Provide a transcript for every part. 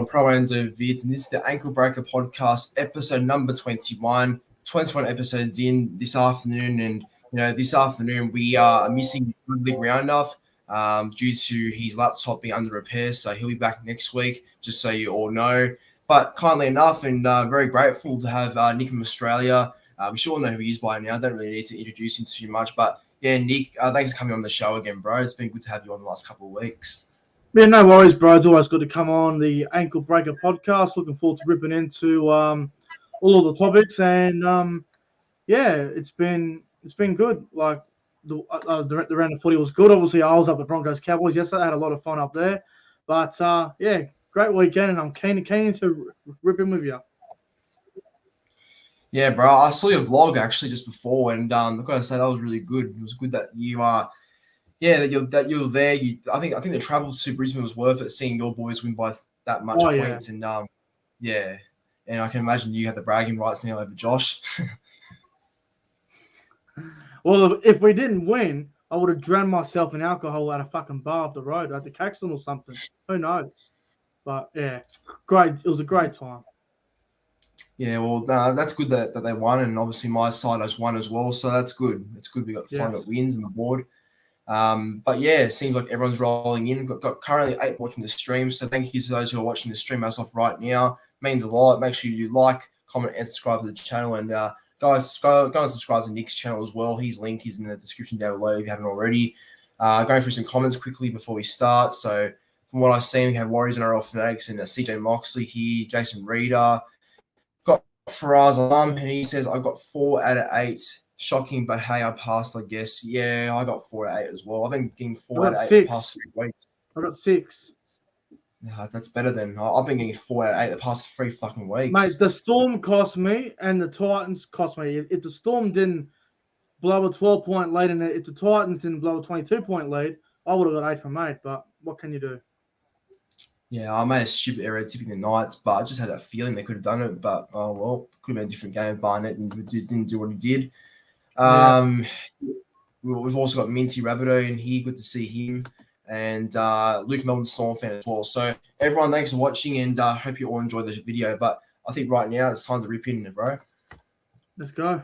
Pro Enzo Vidz, and this is the Ankle Breaker Podcast, episode number 21. 21 episodes in this afternoon, and this afternoon we are missing Rugby roundup due to his laptop being under repair, so he'll be back next week, just so you all know. But kindly enough, and very grateful to have Nick from Australia. We should all know who he is by now. I don't really need to introduce him too much, but yeah, Nick, thanks for coming on the show again, bro. It's been good to have you on the last couple of weeks. Yeah, no worries, bro. It's always good to come on the Ankle Breaker Podcast. Looking forward to ripping into all of the topics, and it's been good. Like the round of footy was good. Obviously, I was up at Broncos Cowboys yesterday. I had a lot of fun up there, but great weekend, and I'm keen to rip in with you. Yeah, bro. I saw your vlog actually just before, and I've got to say that was really good. It was good that you are. Yeah, that you're there. I think the travel to Brisbane was worth it, seeing your boys win by that much points, and and I can imagine you had the bragging rights now over Josh. Well, if we didn't win, I would have drowned myself in alcohol at a fucking bar up the road at the Caxton or something. Who knows? But yeah, great. It was a great time. Yeah, well, that's good that they won, and obviously my side has won as well, so that's good. It's good we got wins on the board. But yeah, it seems like everyone's rolling in. Got currently 8 watching the stream, so thank you to those who are watching the stream as of right now. It means a lot. Make sure you like, comment, and subscribe to the channel. And guys, go and subscribe to Nick's channel as well. His link is in the description down below if you haven't already. Going through some comments quickly before we start. So from what I've seen, we have Warriors and RL Fanatics and CJ Moxley here, Jason Reeder. Got Faraz Alam, and he says, I got 4 out of 8. Shocking, but hey, I passed, I guess. Yeah, I got 4 out of 8 as well. I've been getting 4 out of 8 the past 3 weeks. I got 6. That's better than I've been getting 4 out of 8 the past 3 fucking weeks. Mate, the Storm cost me and the Titans cost me. If the Storm didn't blow a 12-point lead and if the Titans didn't blow a 22-point lead, I would have got 8 from 8. But what can you do? Yeah, I made a stupid error tipping the Knights, but I just had that feeling they could have done it. But oh well, could have been a different game. Barnett didn't do what he did. We've also got Minty Rabideau in here. Good to see him. And Luke Melbourne Storm fan as well. So everyone, thanks for watching, and hope you all enjoyed this video. But I think right now it's time to rip in it, bro. Let's go.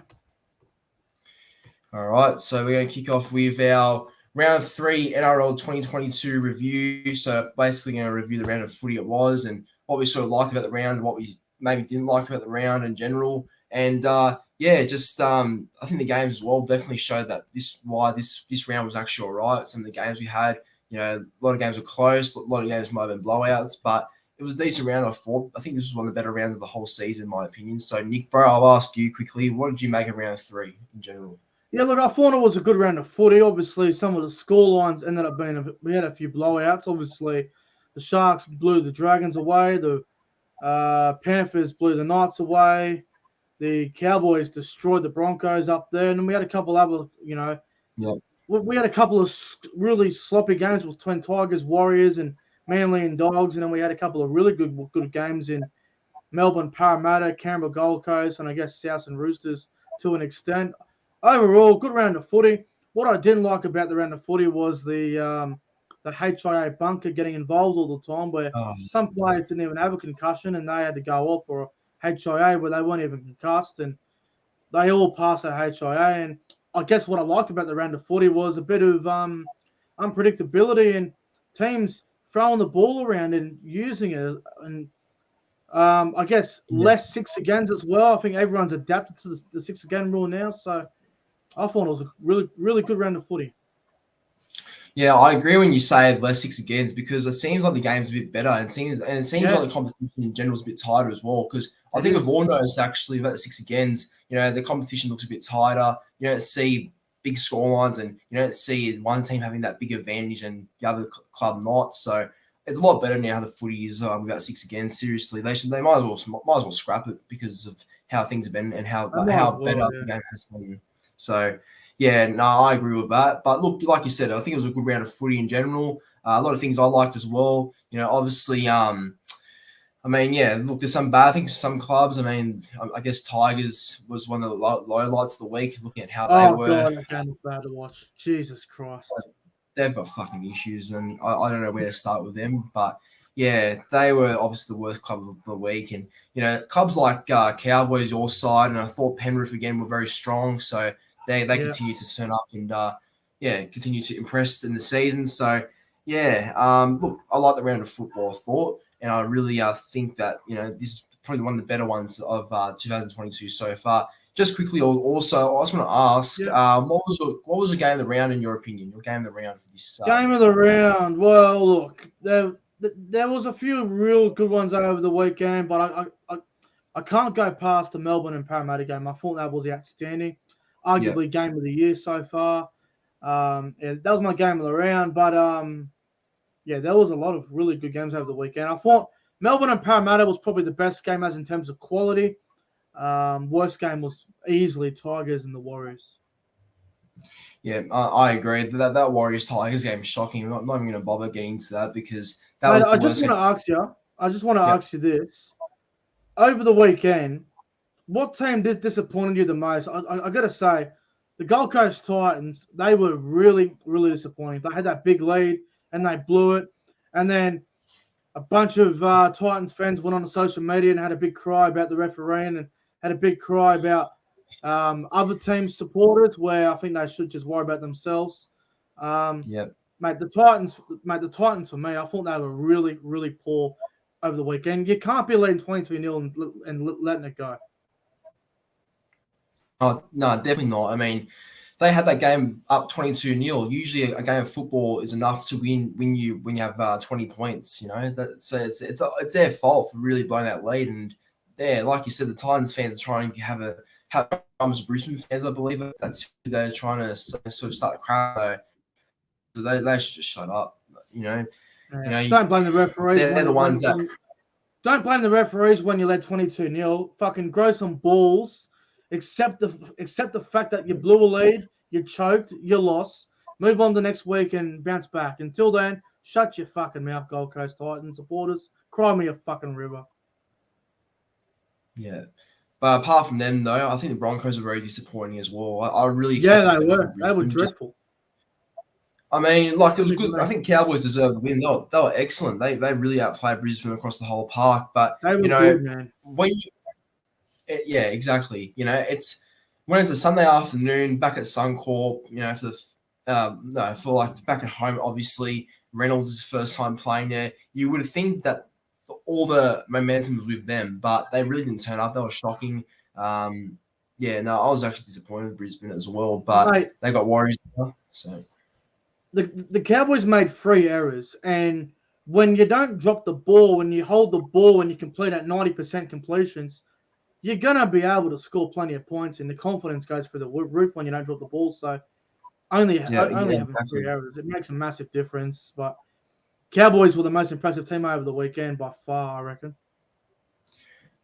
All right. So we're going to kick off with our round 3 NRL 2022 review. So basically going to review the round of footy it was and what we sort of liked about the round, what we maybe didn't like about the round in general. And I think the games as well definitely showed that this round was actually all right. Some of the games we had, a lot of games were close, a lot of games might have been blowouts, but it was a decent round, I thought. I think this was one of the better rounds of the whole season, in my opinion. So, Nick, bro, I'll ask you quickly, what did you make of round 3 in general? Yeah, look, I thought it was a good round of footy. Obviously, some of the score lines ended up being we had a few blowouts. Obviously, the Sharks blew the Dragons away. The Panthers blew the Knights away. The Cowboys destroyed the Broncos up there. And then we had a couple other, we had a couple of really sloppy games between Tigers, Warriors, and Manly and Dogs. And then we had a couple of really good games in Melbourne, Parramatta, Canberra, Gold Coast, and I guess South and Roosters to an extent. Overall, good round of footy. What I didn't like about the round of footy was the HIA bunker getting involved all the time, where some players didn't even have a concussion and they had to go off for HIA where they weren't even concussed, and they all passed their HIA. And I guess what I liked about the round of footy was a bit of unpredictability and teams throwing the ball around and using it, and I guess less 6 agains as well. I think everyone's adapted to the 6 again rule now, so I thought it was a really, really good round of footy. Yeah, I agree when you say less 6 agains, because it seems like the game's a bit better, and it seems like the competition in general is a bit tighter as well. Because I think we've all noticed actually about the 6 agains, the competition looks a bit tighter. You don't see big scorelines, and you don't see one team having that big advantage and the other club not. So it's a lot better now how the footy is without 6 agains. Seriously, they might as well scrap it because of how things have been and how better the game has been. So. Yeah, no, I agree with that. But look, like you said, I think it was a good round of footy in general. A lot of things I liked as well. Obviously, look, there's some bad things to some clubs. I guess Tigers was one of the low lights of the week, looking at how they were. Oh, God, that game was bad to watch. Jesus Christ. They've got fucking issues, and I don't know where to start with them. But yeah, they were obviously the worst club of the week. And, clubs like Cowboys, your side, and I thought Penrith again were very strong. So they continue to turn up and, continue to impress in the season. So, look, I like the round of football, I thought. And I really think that, this is probably one of the better ones of 2022 so far. Just quickly, also, I just want to ask, what was your game of the round in your opinion? Your game of the round for this game of the round. Well, look, there was a few real good ones over the weekend, but I can't go past the Melbourne and Parramatta game. I thought that was outstanding, arguably game of the year so far. That was my game of the round, but there was a lot of really good games over the weekend. I thought Melbourne and Parramatta was probably the best game as in terms of quality. Worst game was easily Tigers and the Warriors. Yeah, I agree. That Warriors Tigers game is shocking. I'm not even going to bother getting into that because I just want to ask you this. Over the weekend, what team disappointed you the most? I got to say, the Gold Coast Titans, they were really, really disappointing. They had that big lead and they blew it. And then a bunch of Titans fans went on social media and had a big cry about the refereeing and had a big cry about other teams' supporters, where I think they should just worry about themselves. Mate, the Titans for me, I thought they were really, really poor over the weekend. You can't be leading 22-0 and letting it go. Oh no, definitely not. I mean, they had that game up 22-0. Usually, a game of football is enough to win when you have 20 points. So it's their fault for really blowing that lead. And like you said, the Titans fans are trying to have Brisbane fans, I believe. That's who they're trying to sort of start the crowd. So they should just shut up. Don't blame the referees. They're the ones that. Don't blame the referees when you led 22-0. Fucking grow some balls. Accept the fact that you blew a lead, you choked, you lost. Move on to next week and bounce back. Until then, shut your fucking mouth, Gold Coast Titans supporters. Cry me a fucking river. Yeah. But apart from them, though, I think the Broncos are very disappointing as well. I really they were. They were dreadful. I mean, like, it was good. I think Cowboys deserved the win. They were excellent. They really outplayed Brisbane across the whole park. But they were good, man. Yeah, exactly. It's when it's a Sunday afternoon back at Suncorp. For like back at home. Obviously, Reynolds is first time playing there. You would think that all the momentum was with them, but they really didn't turn up. They were shocking. I was actually disappointed with Brisbane as well, but they got Warriors now, so. The Cowboys made 3 errors, and when you don't drop the ball, when you hold the ball, when you complete at 90% completions, you're going to be able to score plenty of points, and the confidence goes through the roof when you don't drop the ball. So only having 3 errors, it makes a massive difference. But Cowboys were the most impressive team over the weekend by far, I reckon.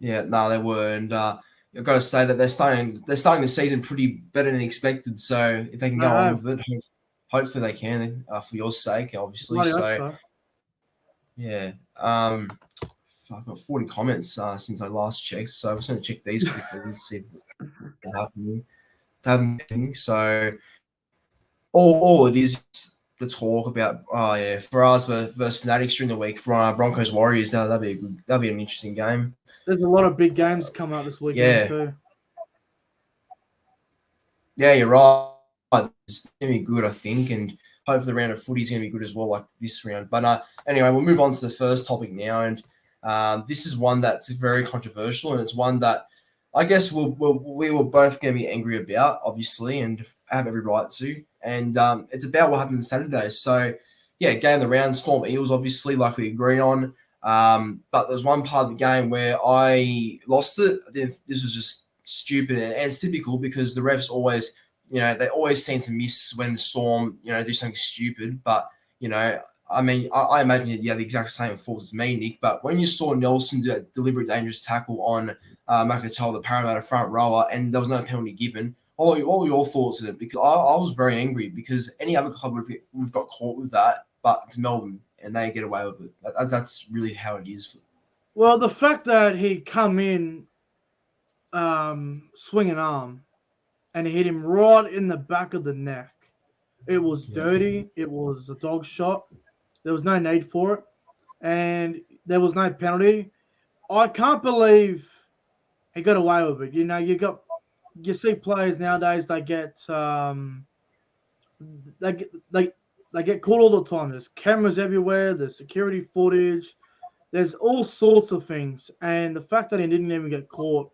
Yeah, no, they were, and I've got to say that they're starting the season pretty better than expected. So if they can go on with it, hopefully they can, for your sake, obviously. Yeah. I've got 40 comments since I last checked, so I'm just going to check these quickly and see what's happening. So all it is the talk about Ferrars versus Fanatics during the week. Broncos Warriors. That'd be an interesting game. There's a lot of big games coming up this weekend too. Yeah, you're right. It's going to be good, I think, and hopefully the round of footy is going to be good as well, like this round. But anyway, we'll move on to the first topic now, and this is one that's very controversial, and it's one that I guess we were both going to be angry about, obviously, and have every right to. And it's about what happened Saturday. So, game of the round, Storm Eels, obviously, like we agreed on. But there's one part of the game where I lost it. This was just stupid, and it's typical because the refs always, they always seem to miss when the Storm, do something stupid. But, I mean, I imagine you had the exact same fault as me, Nick. But when you saw Nelson do that deliberate dangerous tackle on McIntyre, the Parramatta front rower, and there was no penalty given, what were your thoughts of it? Because I was very angry because any other club we've got caught with that, but it's Melbourne and they get away with it. That's really how it is. Well, the fact that he come in swinging arm and he hit him right in the back of the neck, it was dirty. It was a dog shot. There was no need for it. And there was no penalty. I can't believe he got away with it. You see players nowadays, they get they get caught all the time. There's cameras everywhere. There's security footage. There's all sorts of things, and the fact that he didn't even get caught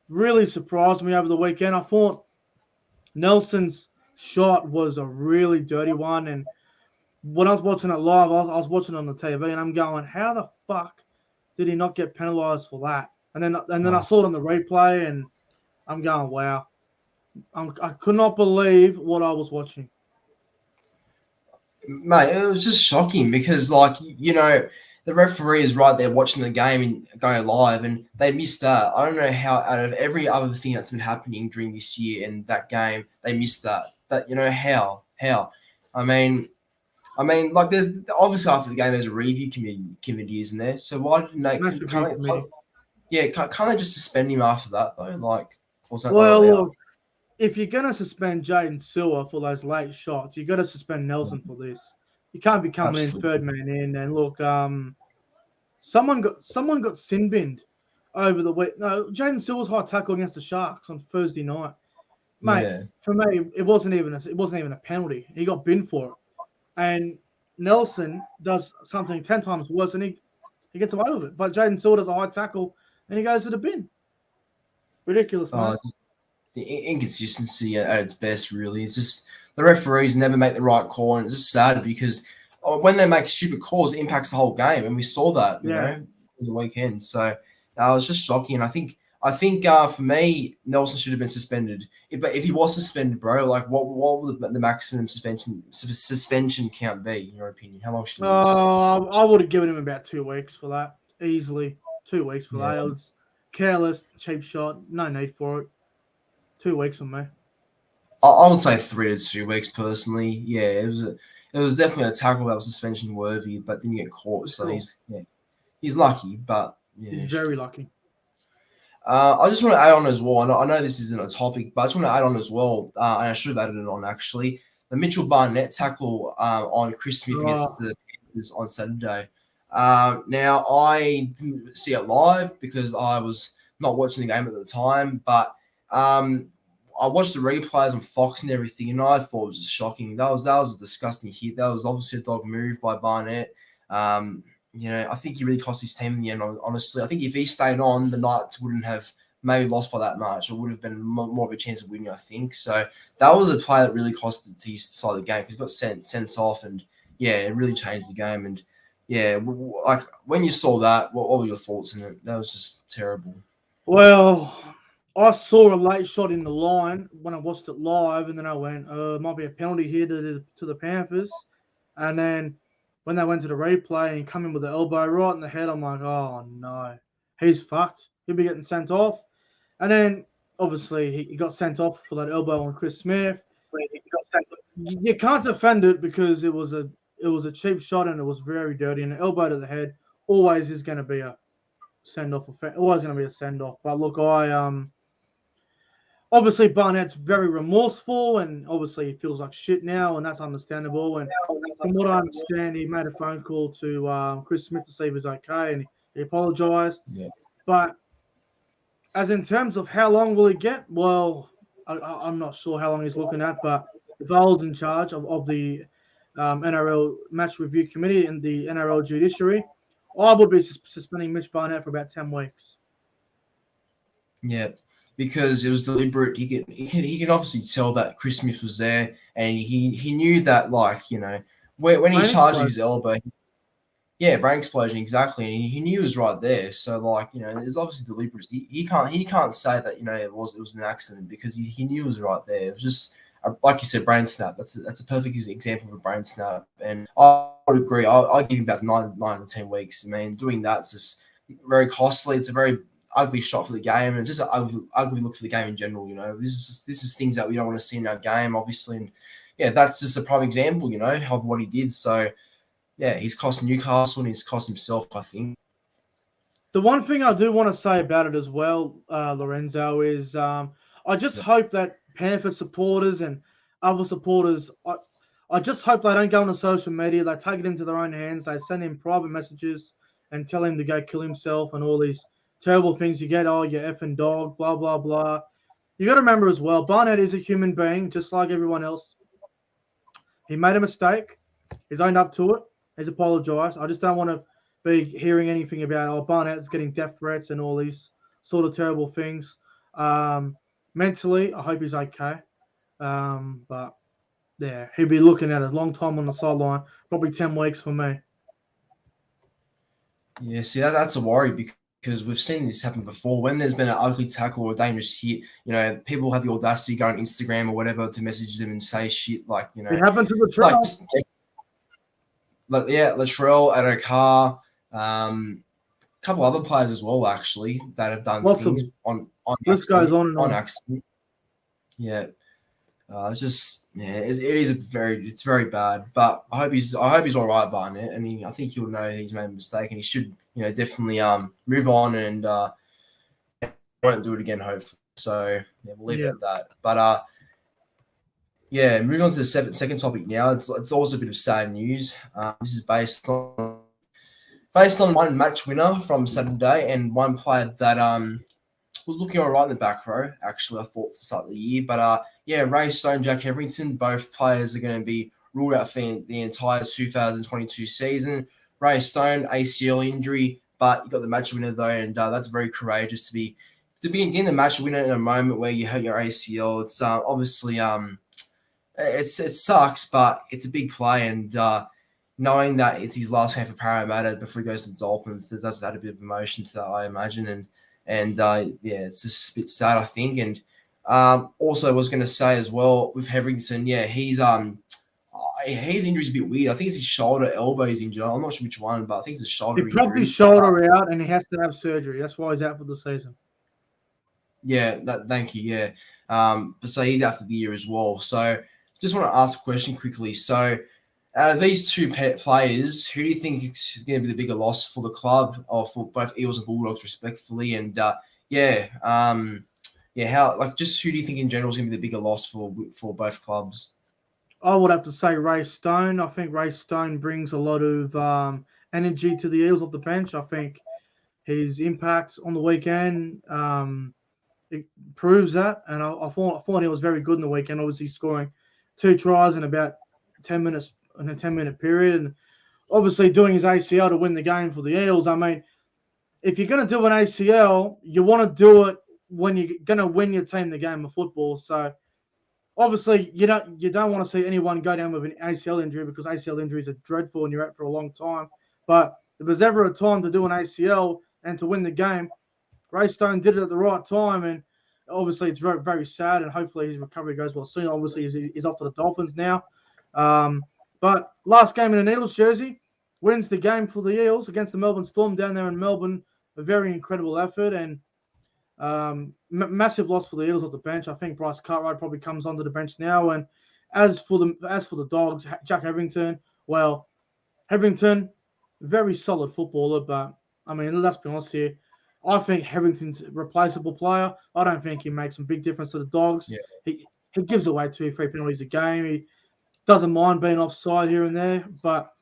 really surprised me over the weekend. I thought Nelson's shot was a really dirty one, and when I was watching it live, I was watching it on the TV, and I'm going, how the fuck did he not get penalised for that? And then I saw it on the replay, and I'm going, wow. I could not believe what I was watching. Mate, it was just shocking because, like, the referee is right there watching the game and going live, and they missed that. I don't know how out of every other thing that's been happening during this year and that game, they missed that. How? I mean, like, there's obviously after the game there's a review committee, isn't there? So why didn't they? Can't they just suspend him after that though? Like, look, if you're gonna suspend Jaden Sewer for those late shots, you got to suspend Nelson for this. You can't be coming in third man in. And look, someone got sin binned over the week. No, Jaden Sewer's high tackle against the Sharks on Thursday night, mate. For me, it wasn't even a penalty. He got binned for it, and Nelson does something 10 times worse, and he gets away with it. But Jaden Sewer does a high tackle, and he goes to the bin. Ridiculous, mate. The inconsistency at its best, really. It's just the referees never make the right call, and it's just sad because when they make stupid calls, it impacts the whole game, and we saw that, you know, in the weekend. So it was just shocking. And I think for me, Nelson should have been suspended. But if he was suspended, bro, like what would the maximum suspension count be, in your opinion? How long should he miss? I would have given him about 2 weeks for that, easily. 2 weeks for that. It was careless, cheap shot, no need for it. 2 weeks for me. I would say 3 to 2 weeks personally. Yeah, it was definitely a tackle that was suspension worthy, but didn't get caught. So he's lucky, but he's very lucky. I just want to add on as well. I know this isn't a topic, but I just want to add on as well, and I should have added it on actually. The Mitchell Barnett tackle on Chris Smith against the Panthers on Saturday. Now I didn't see it live because I was not watching the game at the time, but I watched the replays on Fox and everything, and I thought it was just shocking. That was a disgusting hit. That was obviously a dog move by Barnett. I think he really cost his team in the end, honestly. I think if he stayed on, the Knights wouldn't have maybe lost by that much. It would have been more of a chance of winning, I think. So that was a play that really cost his side of the game because he got sent off, and, it really changed the game. And, like, when you saw that, what were your thoughts on it? That was just terrible. Well, I saw a late shot in the line when I watched it live, and then I went, might be a penalty here to the Panthers. And then when they went to the replay and he come in with the elbow right in the head, I'm like, oh, no. He's fucked. He'll be getting sent off. And then, obviously, he got sent off for that elbow on Chris Smith. You can't defend it because it was a cheap shot and it was very dirty. And an elbow to the head always is going to be a send-off. Always going to be a send-off. But, look, obviously, Barnett's very remorseful, and obviously he feels like shit now, and that's understandable. And from what I understand, he made a phone call to Chris Smith to see if he was okay, and he apologised. Yeah. But as in terms of how long will he get, well, I'm not sure how long he's looking at, but if I was in charge of the NRL Match Review Committee and the NRL Judiciary, I would be suspending Mitch Barnett for about 10 weeks. Yeah. Because it was deliberate. He can obviously tell that Chris Smith was there, and he knew that, like, when he charged his elbow, brain explosion, exactly, and he knew it was right there. So, like, it's obviously deliberate. He can't say that it was an accident because he knew it was right there. It was just like you said, brain snap. That's a perfect example of a brain snap, and I would agree. I'd give him about 9 to 10 weeks. I mean, doing that's just very costly. It's a very ugly shot for the game, and it's just an ugly look for the game in general. This is things that we don't want to see in our game, obviously, and that's just a prime example, of what he did. So he's cost Newcastle and he's cost himself, I think. The one thing I do want to say about it as well, Lorenzo, is I just hope that Panther supporters and other supporters, I just hope they don't go on social media, they take it into their own hands, they send in private messages and tell him to go kill himself and all these terrible things you get. Oh, you effing dog, blah, blah, blah. You got to remember as well, Barnett is a human being, just like everyone else. He made a mistake. He's owned up to it. He's apologised. I just don't want to be hearing anything about, oh, Barnett's getting death threats and all these sort of terrible things. Mentally, I hope he's okay. But, yeah, he'll be looking at a long time on the sideline, probably 10 weeks for me. Yeah, see, that's a worry because we've seen this happen before. When there's been an ugly tackle or a dangerous hit, people have the audacity to go on Instagram or whatever to message them and say shit like, It happened to Latrell. Latrell, Adokar, a couple other players as well, actually, that have done things on this accident, goes on accident. Yeah. It's just it's very bad. But I hope he's all right, Barnett. I mean, I think he'll know he's made a mistake and he should, definitely move on and won't do it again, hopefully. So yeah, we'll leave it at that. But moving on to the second topic now. It's also a bit of sad news. This is based on one match winner from Saturday and one player that was looking all right in the back row, actually, I thought, to start the year. But, Ray Stone, Jack Hetherington, both players are going to be ruled out for the entire 2022 season. Ray Stone, ACL injury, but you got the match winner, though, and that's very courageous to be getting the match winner in a moment where you hurt your ACL. It's obviously it sucks, but it's a big play, and knowing that it's his last game for Parramatta before he goes to the Dolphins, does add a bit of emotion to that, I imagine, and it's just a bit sad, I think. And also, I was going to say as well with Hetherington, his injury's a bit weird. I think it's his shoulder, elbow he's injured. I'm not sure which one, but I think it's a shoulder. He dropped his shoulder out, and he has to have surgery. That's why he's out for the season. Yeah, thank you. Yeah, but so he's out for the year as well. So just want to ask a question quickly. So out of these two players, who do you think is going to be the bigger loss for the club, or for both Eels and Bulldogs, respectfully? And how just who do you think in general is going to be the bigger loss for both clubs? I would have to say Ray Stone. I think Ray Stone brings a lot of energy to the Eels off the bench. I think his impact on the weekend it proves that, and I thought he was very good in the weekend. Obviously, scoring 2 tries in about 10 minutes. In a 10-minute period, and obviously doing his ACL to win the game for the Eels. I mean, if you're going to do an ACL, you want to do it when you're going to win your team the game of football. So obviously you don't want to see anyone go down with an ACL injury, because ACL injuries are dreadful and you're out for a long time. But if there's ever a time to do an ACL and to win the game, Ray Stone did it at the right time, and obviously it's very, very sad, and hopefully his recovery goes well soon. Obviously he's off to the Dolphins now. But last game in an Eels jersey, wins the game for the Eels against the Melbourne Storm down there in Melbourne. A very incredible effort, and massive loss for the Eels off the bench. I think Bryce Cartwright probably comes onto the bench now. And as for the Dogs, Jack Hetherington, well, Hetherington, very solid footballer, but I mean, let's be honest here. I think Hetherington's a replaceable player. I don't think he makes some big difference to the Dogs. Yeah. He gives away 2-3 penalties a game. He doesn't mind being offside here and there, but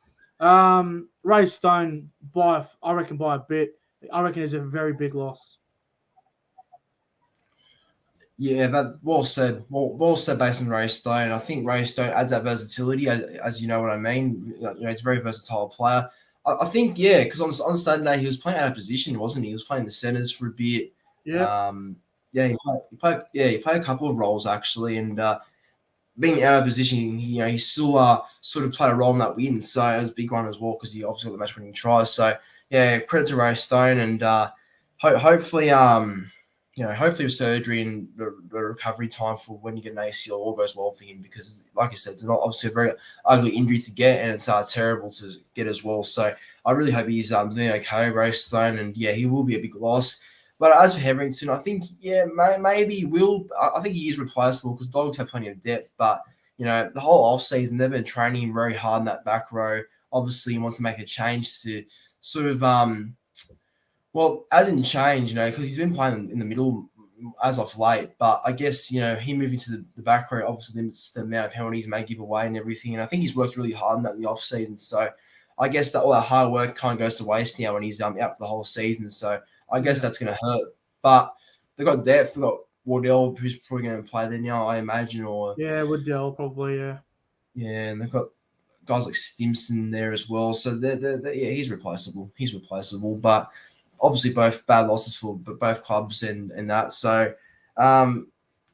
Ray Stone, by a bit. I reckon is a very big loss. Yeah, that well said. Well said based on Ray Stone. I think Ray Stone adds that versatility, as you know what I mean. He's a very versatile player. I think, because on Saturday he was playing out of position, wasn't he? He was playing the centres for a bit. Yeah. He played a couple of roles actually, and being out of position, he still sort of played a role in that win. So it was a big one as well, because he obviously got the match-winning tries. So credit to Ray Stone, and hopefully with surgery and the recovery time for when you get an ACL all goes well for him, because like I said, it's not obviously a very ugly injury to get, and it's terrible to get as well. So I really hope he's doing okay, Ray Stone, and he will be a big loss. But as for Hetherington, I think, maybe will. I think he is replaceable, because Dogs have plenty of depth. But, the whole offseason, they've been training very hard in that back row. Obviously, he wants to make a change to sort of, as in change, because he's been playing in the middle as of late. But I guess, he moving to the back row obviously limits the amount of penalties he may give away and everything. And I think he's worked really hard on that in the offseason. So I guess that all that hard work kind of goes to waste now when he's out for the whole season. So I guess that's going to hurt. But they've got depth. They've got Wardell, who's probably going to play there now, I imagine. Or Wardell probably, Yeah, and they've got guys like Stimson there as well. So they're he's replaceable. He's replaceable. But obviously both bad losses for both clubs and that. So, but I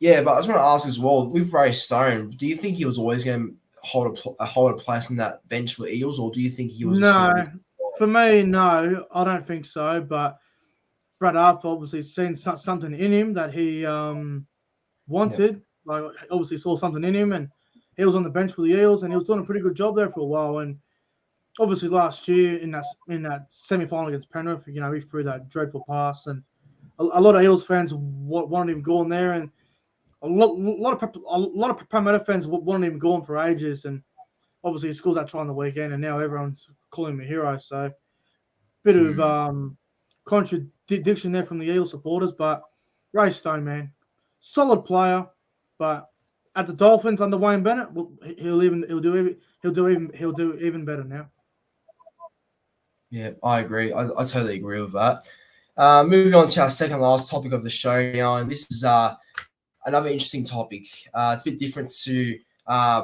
just want to ask as well, with Ray Stone, do you think he was always going to hold a place in that bench for Eels, or do you think he was? For me, no, I don't think so. But Brad Arthur obviously seen something in him that he wanted. Like, obviously saw something in him, and he was on the bench for the Eels, and he was doing a pretty good job there for a while. And obviously last year in that semi-final against Penrith, he threw that dreadful pass, and a lot of Eels fans wanted him going there, and a lot of Parramatta fans wanted him going for ages. And obviously he scores that try on the weekend, and now everyone's calling him a hero. So bit of contradiction there from the Eels supporters. But Ray Stone, man, solid player, but at the Dolphins under Wayne Bennett, he'll do even better now. Yeah, I agree. I totally agree with that. Moving on to our second last topic of the show now, and this is another interesting topic. It's a bit different to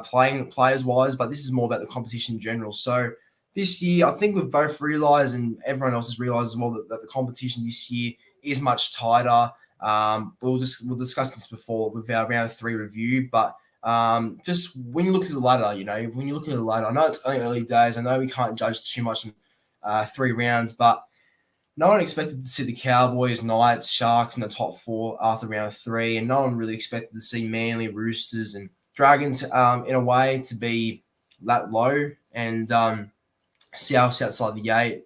playing players wise, but this is more about the competition in general. So this year, I think we've both realised, and everyone else has realised as well, that the competition this year is much tighter. We'll discuss this before with our round 3 review, but just when you look at the ladder, I know it's only early days. I know we can't judge too much in 3 rounds, but no one expected to see the Cowboys, Knights, Sharks in the top 4 after round 3, and no one really expected to see Manly, Roosters, and Dragons in a way to be that low, and South's outside the 8.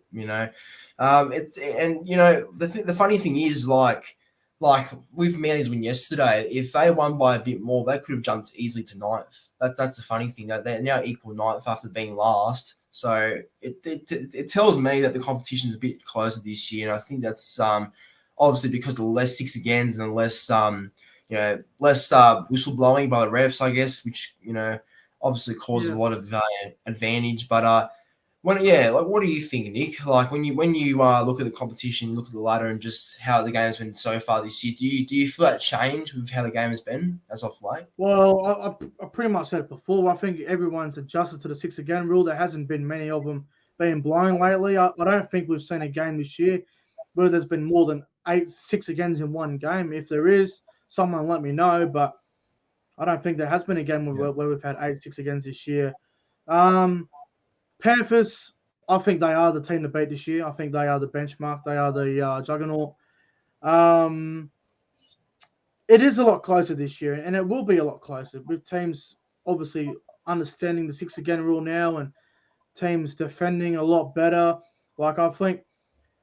The funny thing is, like with Manly's win yesterday, if they won by a bit more, they could have jumped easily to 9th. That's the funny thing, that they're now equal 9th after being last. So it tells me that the competition is a bit closer this year, and I think that's obviously because of the less 6 agains and the less whistle blowing by the refs, I guess, which obviously causes a lot of advantage. But what do you think, Nick? Like when you look at the competition, look at the ladder, and just how the game's been so far this year, do you feel that change with how the game has been as of late? Well, I pretty much said it before. I think everyone's adjusted to the 6 again rule. There hasn't been many of them being blown lately. I don't think we've seen a game this year where there's been more than 8 6 agains in one game. If there is, someone let me know. But I don't think there has been a game where we've had 8 6 agains this year. Panthers, I think they are the team to beat this year. I think they are the benchmark. They are the juggernaut. It is a lot closer this year, and it will be a lot closer with teams obviously understanding the 6 again rule now, and teams defending a lot better. Like, I think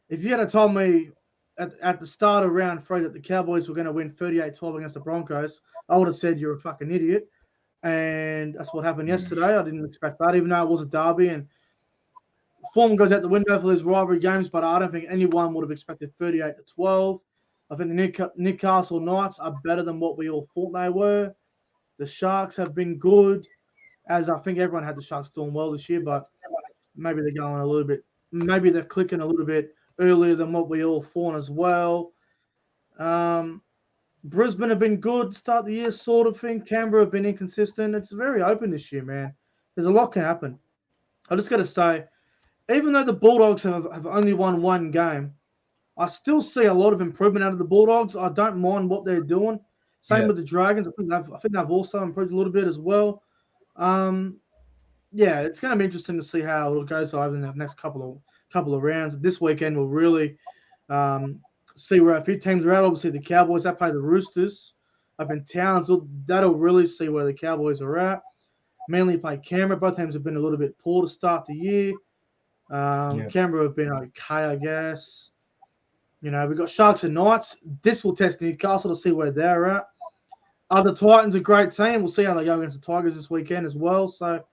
if you had told me at the start of round 3 that the Cowboys were going to win 38-12 against the Broncos, I would have said you're a fucking idiot. And that's what happened yesterday. I didn't expect that, even though it was a derby. And form goes out the window for these rivalry games, but I don't think anyone would have expected 38-12. I think the Newcastle Knights are better than what we all thought they were. The Sharks have been good, as I think everyone had the Sharks doing well this year, but maybe they're going a little bit, maybe they're clicking a little bit earlier than what we all thought as well. Brisbane have been good, start the year sort of thing. Canberra have been inconsistent. It's very open this year, man. There's a lot can happen. I just got to say, even though the Bulldogs have only won 1 game, I still see a lot of improvement out of the Bulldogs. I don't mind what they're doing. Same with the Dragons. I think they've also improved a little bit as well. It's going to be interesting to see how it goes over the next couple of rounds. This weekend will really see where a few teams are at. Obviously, the Cowboys, they play the Roosters up in Townsville. That'll really see where the Cowboys are at. Manly play Canberra. Both teams have been a little bit poor to start the year. Canberra have been okay, I guess. We've got Sharks and Knights. This will test Newcastle to see where they're at. The Titans are a great team. We'll see how they go against the Tigers this weekend as well. So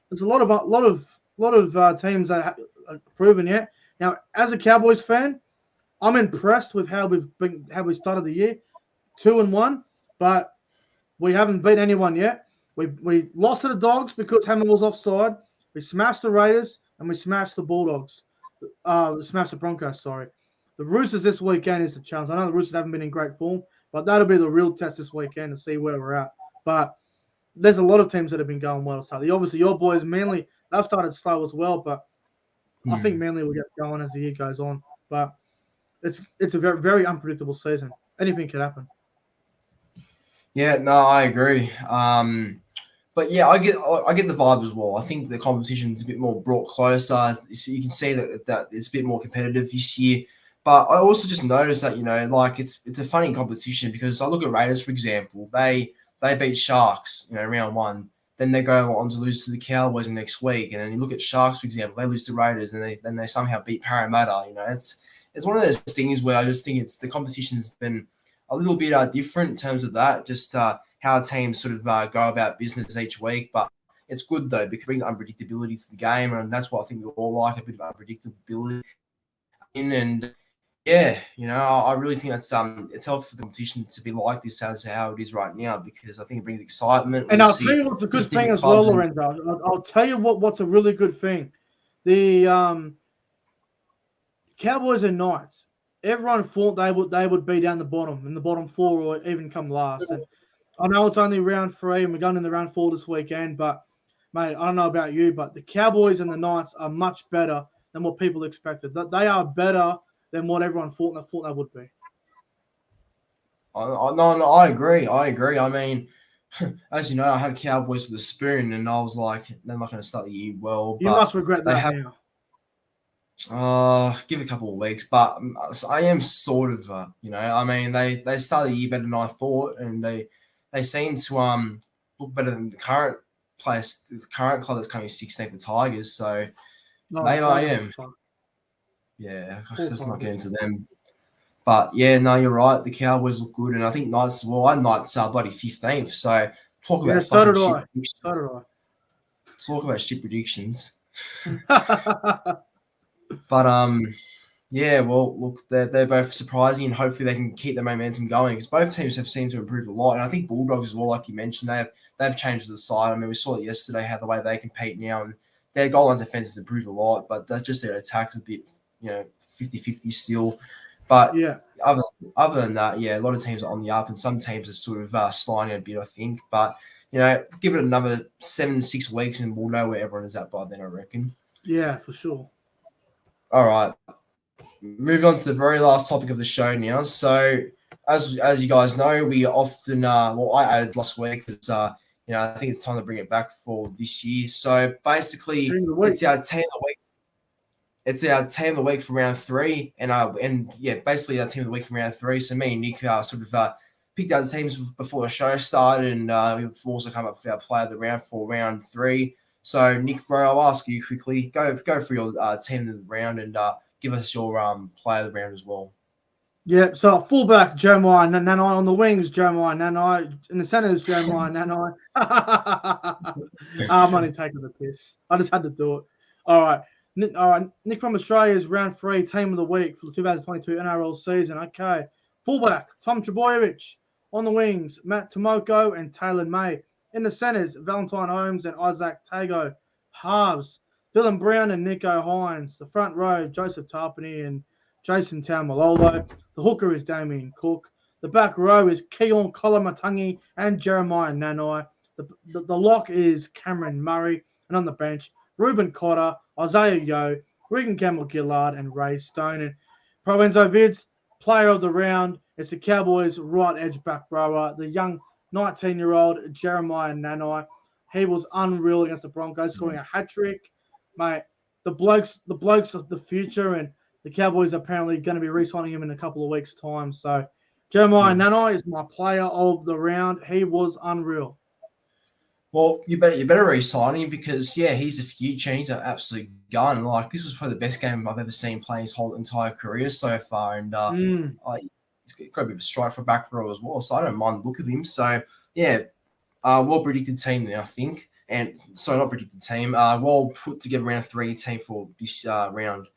there's a lot of teams that are proven yet. Now, as a Cowboys fan, I'm impressed with how we started the year, 2-1, but we haven't beat anyone yet. We lost to the Dogs because Hammer was offside. We smashed the Raiders. and we smashed the Bulldogs. We smashed the Broncos, sorry. The Roosters this weekend is the challenge. I know the Roosters haven't been in great form, but that'll be the real test this weekend to see where we're at. But there's a lot of teams that have been going well. So obviously your boys, Manly, they've started slow as well, but I think Manly will get going as the year goes on. But it's a very, very unpredictable season. Anything could happen. Yeah, no, I agree. But yeah, I get the vibe as well. I think the competition's a bit more brought closer. So you can see that it's a bit more competitive this year. But I also just noticed that, like it's a funny competition because I look at Raiders, for example. They beat Sharks, round one. Then they go on to lose to the Cowboys next week. And then you look at Sharks, for example, they lose to Raiders and then they somehow beat Parramatta. It's one of those things where I just think the competition's been a little bit different in terms of that, just how teams sort of go about business each week. But it's good, though, because it brings unpredictability to the game, and that's what I think we all like, a bit of unpredictability. And, yeah, I really think that's it's helpful for the competition to be like this as how it is right now, because I think it brings excitement. And I'll tell you what's a good thing as well, Lorenzo. I'll tell you what's a really good thing. The Cowboys and Knights, everyone thought they would be down the bottom, in the bottom four, or even come last. And I know it's only round 3 and we're going into round 4 this weekend, but mate, I don't know about you, but the Cowboys and the Knights are much better than what people expected. They are better than what everyone thought they would be. No, I agree. I mean, as you know, I had Cowboys for the spoon, and I was like, they're not going to start the year well. You must regret that now. Give it a couple of weeks, but I am sort of, I mean, they started the year better than I thought, and they seem to look better than the current place, the current club that's coming 16th, the Tigers. So maybe I am. Yeah, let's not get into them. But yeah, no, you're right. The Cowboys look good, and I think Knights as well. Knights are bloody 15th. So talk about so did I. Talk about shit predictions. But yeah, well, look, they're both surprising, and hopefully they can keep the momentum going, because both teams have seemed to improve a lot. And I think Bulldogs as well, like you mentioned, they've changed the side. I mean, we saw it yesterday how the way they compete now, and their goal line defense has improved a lot, but that's just their attacks a bit, 50-50 still. But yeah, other than that, yeah, a lot of teams are on the up, and some teams are sort of sliding a bit, I think. But give it another 7-6 weeks, and we'll know where everyone is at by then, I reckon. Yeah, for sure. All right. Moving on to the very last topic of the show now. So, as you guys know, we often I added last week because I think it's time to bring it back for this year. So basically, it's our team of the week. It's our team of the week for round 3, basically our team of the week for round 3. So me and Nick sort of picked out the teams before the show started, and we've also come up with our player of the round for round 3. So Nick, bro, I'll ask you quickly. Go for your team of the round and give us your player of the round as well. Yeah, so fullback Jeremiah Nanai, on the wings Jeremiah Nanai, in the centres Jeremiah Nanai. I'm only taking the piss. I just had to do it. All right. Nick from Australia's round 3 team of the week for the 2022 NRL season. Okay. Fullback Tom Trbojevic. On the wings Matt Tomoko and Taylor May. In the centres Valentine Holmes and Isaac Tago. Halves Dylan Brown and Nico Hines. The front row Joseph Tarpany and Jason Taumalolo. The hooker is Damien Cook. The back row is Keon Kolamatangi and Jeremiah Nanai. The lock is Cameron Murray. And on the bench, Ruben Cotter, Isaiah Yeo, Regan Campbell-Gillard, and Ray Stone. And Proenzo Vidz, player of the round, is the Cowboys' right edge back rower, the young 19-year-old Jeremiah Nanai. He was unreal against the Broncos, scoring a hat-trick. Mate, the blokes of the future, and the Cowboys are apparently going to be re-signing him in a couple of weeks' time. So Jeremiah Nanai is my player of the round. He was unreal. Well, you better re-sign him because he's the future. He's an absolute gun. Like, this was probably the best game I've ever seen play his whole entire career so far, and he's got a bit of a strike for back row as well. So I don't mind the look of him. So well predicted team there, I think. And so not predicted team. Well put together round 3 team for this round.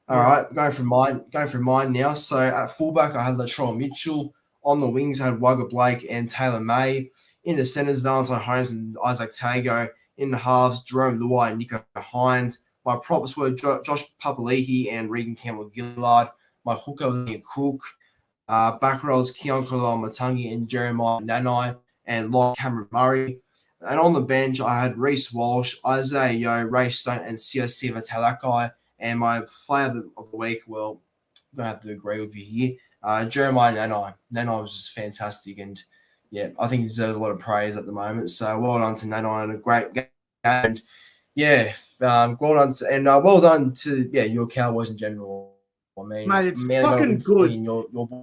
All right, going from mine now. So at fullback, I had Latrell Mitchell. On the wings, I had Wagga Blake and Taylor May. In the centres, Valentine Holmes and Isaac Tago. In the halves, Jerome Luai and Nico Hines. My props were Josh Papali'i and Regan Campbell-Gillard. My hooker was Ian Cook. Back rows Keon Matangi and Jeremiah Nanai and Locke Cameron Murray. And on the bench, I had Reece Walsh, Isaiah Yeo, Ray Stone, and Siosiva Talakai. And my player of the week, well, I'm going to have to agree with you here, Jeremiah Nanai. Nanai was just fantastic. And, yeah, I think he deserves a lot of praise at the moment. So well done to Nanai and a great game. And, yeah, well done to your Cowboys in general. I mean, mate, it's fucking good.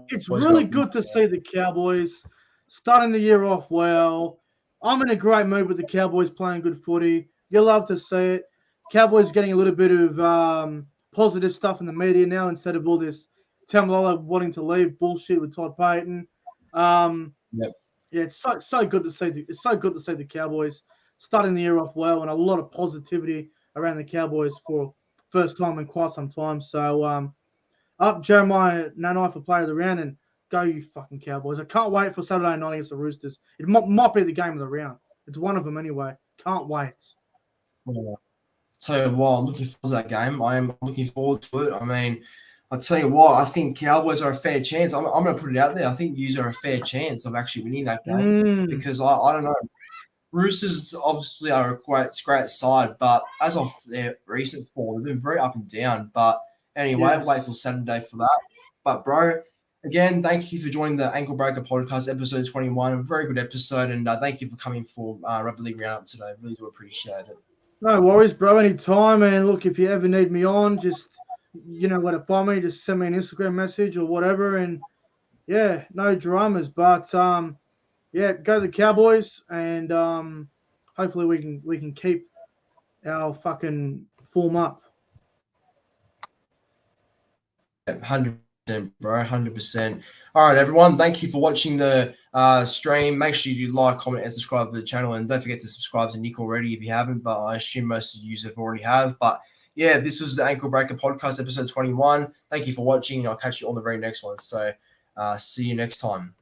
It's really good to see the Cowboys starting the year off well. I'm in a great mood with the Cowboys playing good footy. You'll love to see it. Cowboys getting a little bit of positive stuff in the media now instead of all this Tamalolo wanting to leave bullshit with Todd Payton. Yep. Yeah, it's so good to see. It's so good to see the Cowboys starting the year off well and a lot of positivity around the Cowboys for first time in quite some time. So up Jeremiah Nanai for player of the round and go you fucking Cowboys. I can't wait for Saturday night against the Roosters. It might be the game of the round. It's one of them anyway. Can't wait. Tell you what, I'm looking forward to that game. I am looking forward to it. I mean, I'll tell you what, I think Cowboys are a fair chance. I'm going to put it out there. I think yous are a fair chance of actually winning that game because I don't know. Roosters obviously are a great side, but as of their recent form, they've been very up and down. But anyway, wait till Saturday for that. But, bro, again, thank you for joining the Ankle Breaker Podcast, episode 21. A very good episode, and thank you for coming for Rugby League Roundup today. Really do appreciate it. No worries, bro. Anytime. And look, if you ever need me on, just, you know where to find me. Just send me an Instagram message or whatever. And, yeah, no dramas. But, yeah, go the Cowboys, and hopefully we can keep our fucking form up. 100%, bro, 100%. All right, everyone, thank you for watching the stream. Make sure you like, comment, and subscribe to the channel, and don't forget to subscribe to Nick already if you haven't. But I assume most of you have already have. But yeah, this was the Ankle Breaker Podcast, episode 21. Thank you for watching, and I'll catch you on the very next one. So see you next time.